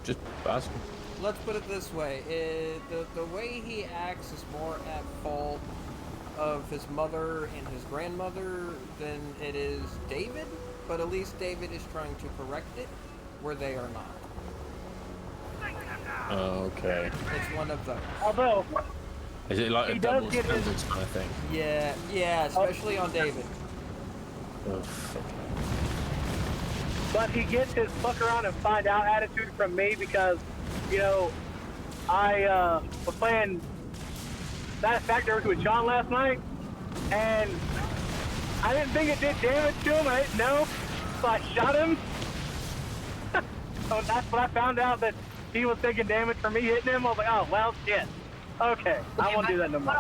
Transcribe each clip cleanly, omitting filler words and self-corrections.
just ask. Let's put it this way: the way he acts is more at fault of his mother and his grandmother than it is David. But at least David is trying to correct it, where they are not. Okay. It's one of those. Although Is it like a double standards kind of thing? Yeah, especially on David. Oh, fuck. But he gets his fuck around and find out attitude from me because, you know, I was playing Satisfactory with John last night, and I didn't think it did damage to him. I didn't know, so I shot him. So that's when I found out that he was taking damage from me hitting him. I was like, oh, well, shit. Okay, I won't do that no more.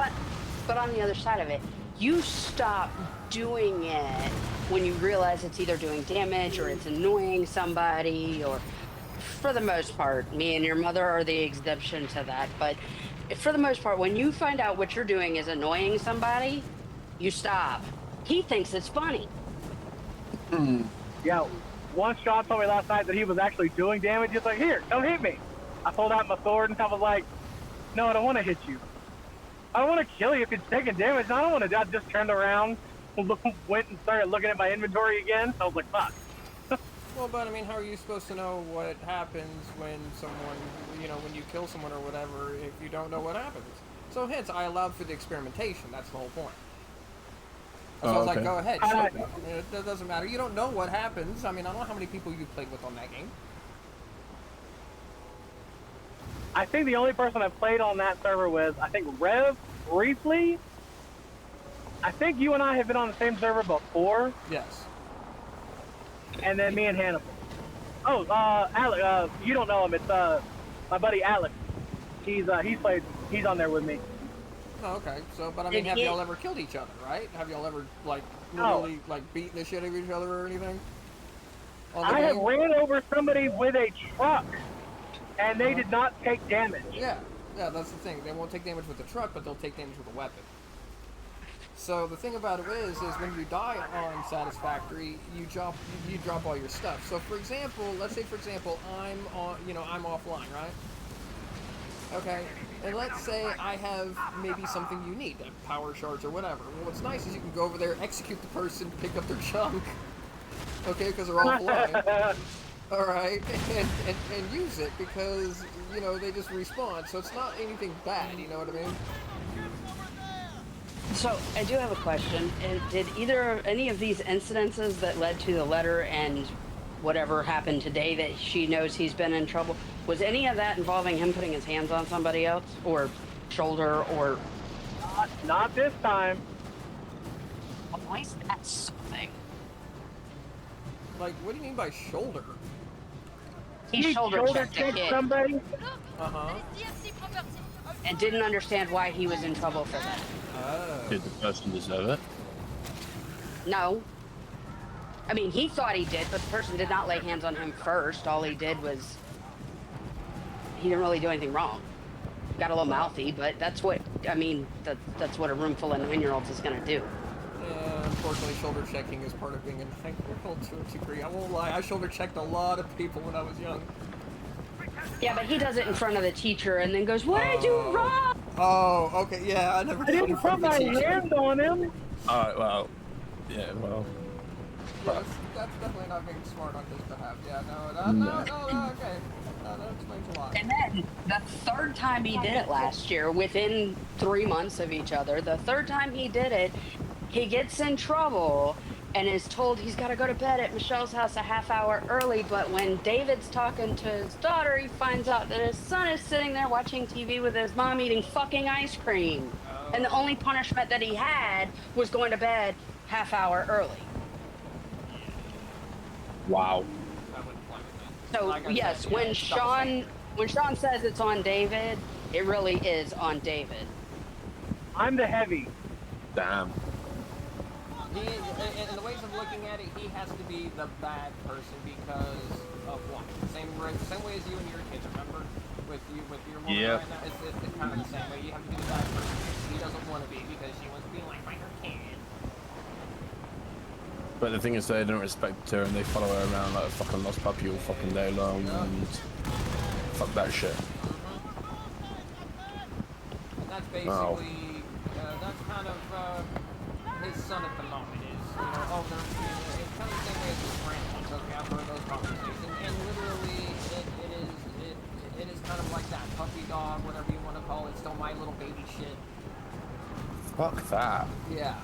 But on the other side of it, you stop doing it when you realize it's either doing damage or it's annoying somebody, or for the most part, me and your mother are the exception to that. But for the most part, when you find out what you're doing is annoying somebody, you stop. He thinks it's funny. Yeah, one shot told me last night that he was actually doing damage. He's like, here, come hit me. I pulled out my sword and I was like, no, I don't want to hit you. I don't want to kill you if it's taking damage. I don't want to. I just turned around, went and started looking at my inventory again. I was like, fuck. Well, but I mean, how are you supposed to know what happens when someone, when you kill someone or whatever, if you don't know what happens? So hence, I allowed for the experimentation. That's the whole point. So I was like, go ahead, shoot me. It doesn't matter. You don't know what happens. I mean, I don't know how many people you played with on that game. I think the only person I played on that server with, I think Rev, briefly. I think you and I have been on the same server before. Yes. And then me and Hannibal. Oh, Alex, you don't know him. It's my buddy Alex. He's on there with me. Oh, okay. So, but I mean, have y'all ever killed each other, right? Have y'all ever, like, literally, like, beaten the shit out of each other or anything? I have ran over somebody with a truck, and they did not take damage. Yeah, that's the thing. They won't take damage with the truck, but they'll take damage with a weapon. So the thing about it is when you die on Satisfactory, you drop all your stuff. So for example, let's say I'm offline, right? Okay, and let's say I have maybe something you need, like power shards or whatever. Well, what's nice is you can go over there, execute the person, pick up their junk, okay, because they're offline. All right, and use it because they just respawn. So it's not anything bad. You know what I mean? So I do have a question. Did any of these incidences that led to the letter and whatever happened today that she knows he's been in trouble, was any of that involving him putting his hands on somebody else or shoulder or? Not this time. Why is that something? Like, what do you mean by shoulder? He shoulder checked a kid. Somebody? Uh-huh. And didn't understand why he was in trouble for that. Oh. Did the person deserve it? No. I mean, he thought he did, but the person did not lay hands on him first. All he did was... He didn't really do anything wrong. Got a little mouthy, but that's what... I mean, that's what a room full of 9-year-olds is going to do. Yeah, unfortunately, shoulder checking is part of being a 9-year-old to a degree. I won't lie, I shoulder checked a lot of people when I was young. Yeah, but he does it in front of the teacher and then goes, what did I do wrong? Oh, okay, yeah, I never did it in didn't front put of the my teacher. hands on him. Alright, well. Yeah, well. Yeah, that's definitely not being smart on his behalf. Yeah, no, okay. No, that explains a lot. And then the third time he did it last year, within 3 months of each other, the third time he did it, he gets in trouble and is told he's got to go to bed at Michelle's house a half hour early. But when David's talking to his daughter, he finds out that his son is sitting there watching TV with his mom eating fucking ice cream. Oh. And the only punishment that he had was going to bed half hour early. Wow. So like yes, said, when Sean says it's on David, it really is on David. I'm the heavy. Damn. In the ways of looking at it, he has to be the bad person because of what? Same way as you and your kids, remember? With your mom right now, it's kind of the same way. You have to be the bad person. He doesn't want to be because she wants to be like her kid. But the thing is, they don't respect her and they follow her around like a fucking lost puppy all fucking day long. Yeah. And Fuck that shit. And that's basically, that's kind of his son at the moment is, oh, it's kind of the same way as his grandson. Okay, I've heard those conversations, and literally, it is kind of like that puppy dog, whatever you want to call it, still my little baby shit. Fuck that. Yeah.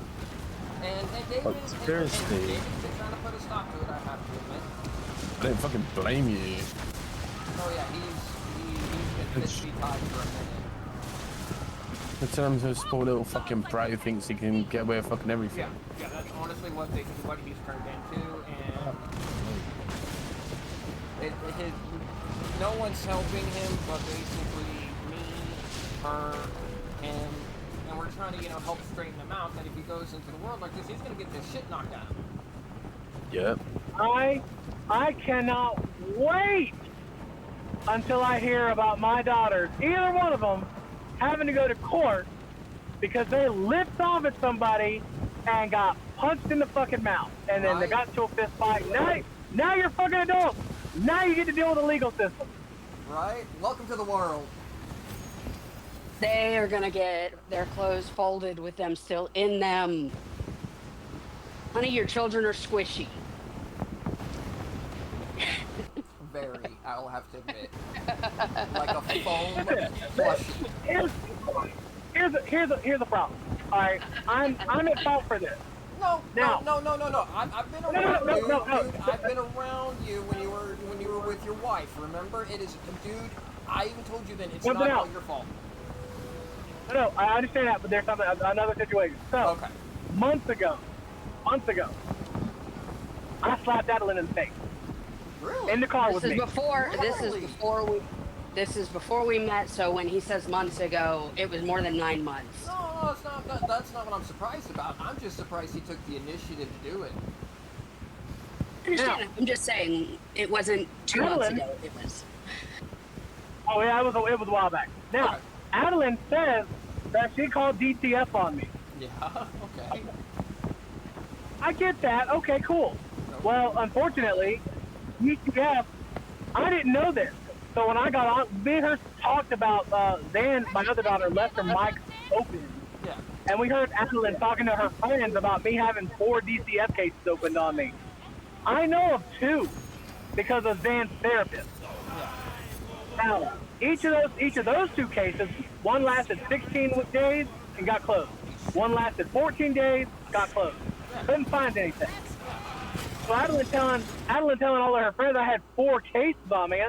And David, But seriously. and David's been trying to put a stop to it, I have to admit. I don't fucking blame you. Oh yeah, he's been fist tied for a minute. In terms of this poor little fucking brat who thinks he can get away with fucking everything. Yeah, that's honestly what he's turned into, and no one's helping him, but basically me, her, him, and we're trying to, help straighten him out, that if he goes into the world like this, he's gonna get this shit knocked out of him. Yep. I cannot wait until I hear about my daughters, either one of them, having to go to court because they lipped off at somebody and got punched in the fucking mouth. And then they got into a fist fight. Now you're fucking adults. Now you get to deal with the legal system. Right? Welcome to the world. They are gonna get their clothes folded with them still in them. Honey, your children are squishy. Very, I'll have to admit. Like a foam plushie. Here's the problem. All right, I'm at fault for this. No. I've been around you, no. dude. I've been around you when you were with your wife. Remember, it is, dude. I even told you then it's not all your fault. No, I understand that, but there's another situation. So, okay. months ago, I slapped Adeline in the face. Really? In the car with me. This is before we met. So when he says months ago, it was more than 9 months. No, it's not. That's not what I'm surprised about. I'm just surprised he took the initiative to do it. I understand. Yeah. I'm just saying it wasn't 2 months ago. It was. Oh yeah, it was a while back. Now, okay. Adeline says that she called DTF on me. Yeah. Okay. I get that. Okay, cool. Well, unfortunately, DTF, I didn't know this. So when I got on, me and her talked about Zan, my other daughter, left her mic open. Yeah. And we heard Adeline talking to her friends about me having 4 DCF cases opened on me. I know of 2 because of Zan's therapist. Yeah. Now, each of those 2 cases, one lasted 16 days and got closed. One lasted 14 days, got closed. Couldn't find anything. So Adeline telling all of her friends I had 4 cases on me.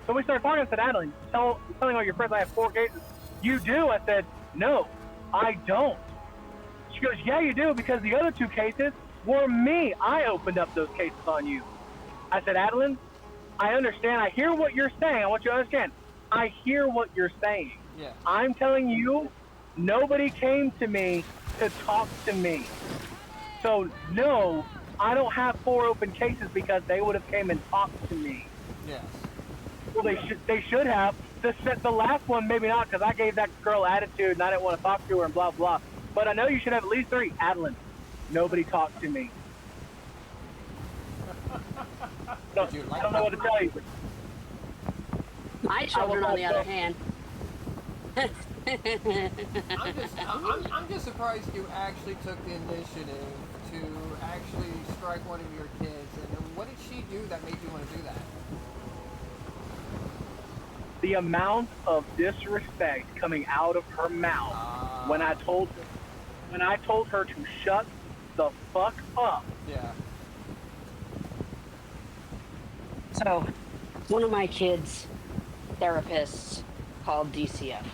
So we started talking. I said, Adeline, telling all your friends I have 4 cases. You do? I said, no, I don't. She goes, yeah, you do, because the other 2 cases were me. I opened up those cases on you. I said, Adeline, I understand. I hear what you're saying. I want you to understand. I hear what you're saying. Yeah. I'm telling you, nobody came to me to talk to me. So, no, I don't have 4 open cases because they would have came and talked to me. Yes. Well, they should have. The last one, maybe not, because I gave that girl attitude and I didn't want to talk to her and blah, blah. But I know you should have at least 3. Adeline, nobody talked to me. So, I don't know what to tell you. My children, on the other hand. I'm just surprised you actually took the initiative to actually strike one of your kids. And what did she do that made you want to do that? The amount of disrespect coming out of her mouth when I told her to shut the fuck up. Yeah. So, one of my kids' therapists called DCF.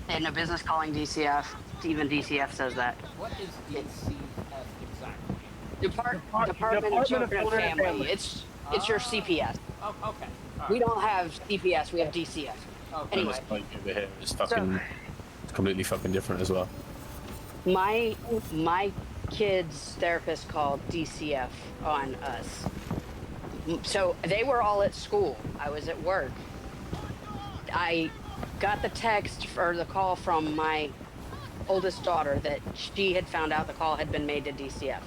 They had no business calling DCF. Even DCF says that. What is DCF exactly? Department of Children and Family. It's your CPS. Oh, okay. All We right. don't have CPS. We have DCF. Okay. Anyway. This point over here is fucking it's completely fucking different as well. My kid's therapist called DCF on us. So they were all at school. I was at work. I got the text or the call from my oldest daughter that she had found out the call had been made to DCF.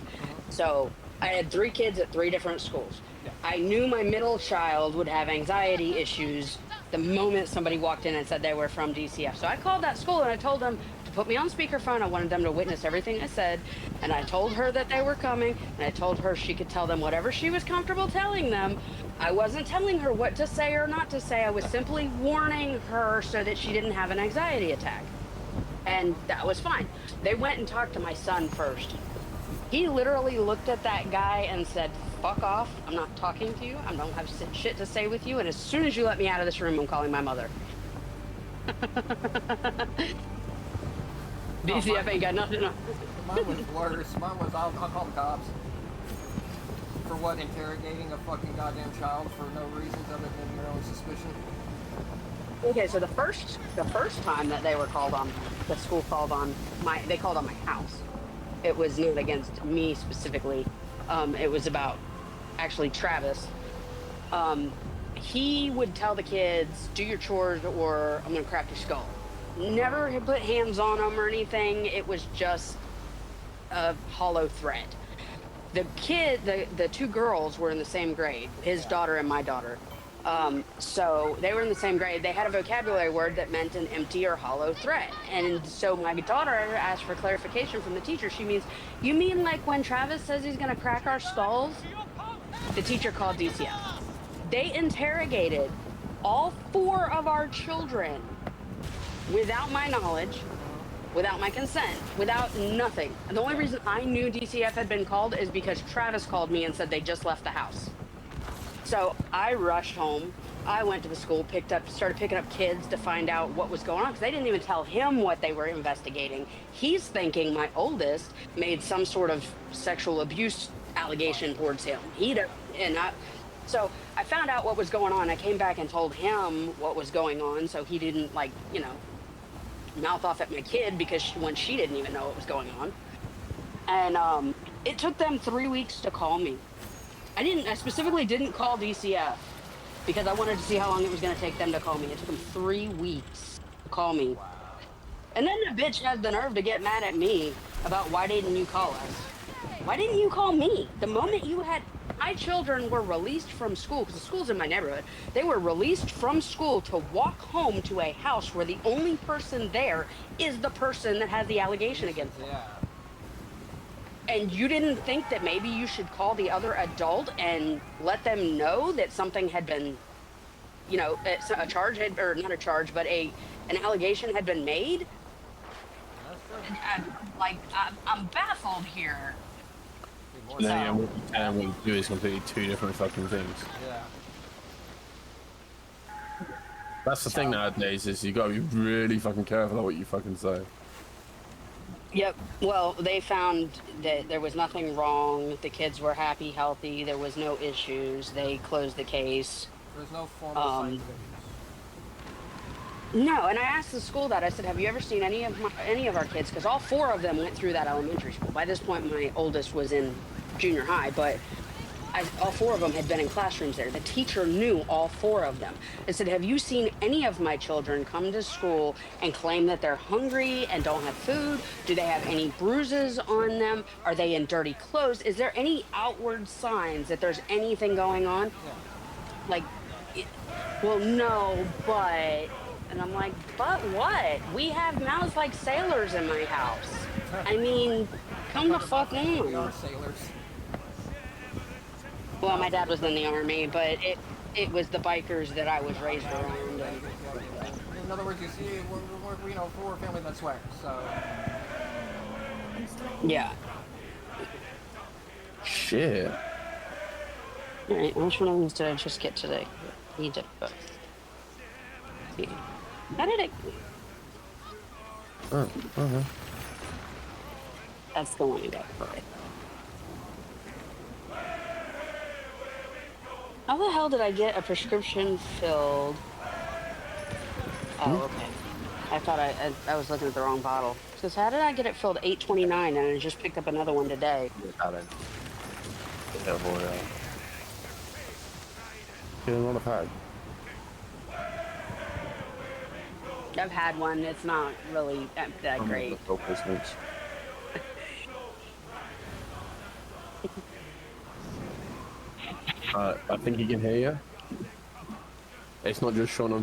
So I had 3 kids at 3 different schools. I knew my middle child would have anxiety issues the moment somebody walked in and said they were from DCF. So I called that school and I told them to put me on speakerphone. I wanted them to witness everything I said. And I told her that they were coming. And I told her she could tell them whatever she was comfortable telling them. I wasn't telling her what to say or not to say. I was simply warning her so that she didn't have an anxiety attack. And that was fine. They went and talked to my son first. He literally looked at that guy and said, "Fuck off. I'm not talking to you. I don't have shit to say with you. And as soon as you let me out of this room, I'm calling my mother." DCF ain't got nothing on. Mine was worse. Mine was, I'll call the cops. For what, interrogating a fucking goddamn child for no reasons other than your own suspicion? Okay, so the first time that they were called on, the school called on they called on my house. It was not against me specifically. It was about actually Travis. He would tell the kids, "Do your chores or I'm gonna crack your skull." Never had put hands on them or anything. It was just a hollow threat. The two girls were in the same grade, his daughter and my daughter. So they were in the same grade. They had a vocabulary word that meant an empty or hollow threat. And so my daughter asked for clarification from the teacher. She means, "You mean like when Travis says he's going to crack our skulls?" The teacher called DCF. They interrogated all 4 of our children without my knowledge, without my consent, without nothing. And the only reason I knew DCF had been called is because Travis called me and said they just left the house. So I rushed home. I went to the school, started picking up kids to find out what was going on, because they didn't even tell him what they were investigating. He's thinking my oldest made some sort of sexual abuse allegation towards him. So I found out what was going on. I came back and told him what was going on, so he didn't, like, mouth off at my kid, because she didn't even know what was going on. And it took them 3 weeks to call me. I specifically didn't call DCF because I wanted to see how long it was going to take them to call me. It took them 3 weeks to call me. And then the bitch had the nerve to get mad at me about, "Why didn't you call us? Why didn't you call me?" The moment my children were released from school, because the school's in my neighborhood, they were released from school to walk home to a house where the only person there is the person that has the allegation against them. Yeah. And you didn't think that maybe you should call the other adult and let them know that something had been, a charge had, or not a charge, but an allegation had been made? I'm baffled here. And then what you can and what you do is completely 2 different fucking things. Yeah. That's the thing nowadays, is you gotta be really fucking careful of what you fucking say. Yep. Well, they found that there was nothing wrong. The kids were happy, healthy. There was no issues. They closed the case. There's no formal signs of abuse. No, and I asked the school that. I said, "Have you ever seen any of our kids?" Because all 4 of them went through that elementary school. By this point, my oldest was in junior high, but all 4 of them had been in classrooms there. The teacher knew all 4 of them. I said, "Have you seen any of my children come to school and claim that they're hungry and don't have food? Do they have any bruises on them? Are they in dirty clothes? Is there any outward signs that there's anything going on?" Yeah. Well, no, but... And I'm like, "But what? We have mouths like sailors in my house. I mean, come the fuck We are on." sailors. Well, my dad was in the Army, but it was the bikers that I was raised around. And, In other words, you see, we're a family that swears, so. yeah. Shit. All right, which one of these did I just get today? He did both. See. How did it... Oh, okay. That's the one you got. Okay. How the hell did I get a prescription filled? Oh, okay. I thought I was looking at the wrong bottle. Because how did I get it filled $8.29 and I just picked up another one today? Get another pack. I've had one. It's not really that great. I think he can hear you. It's not just Sean I'm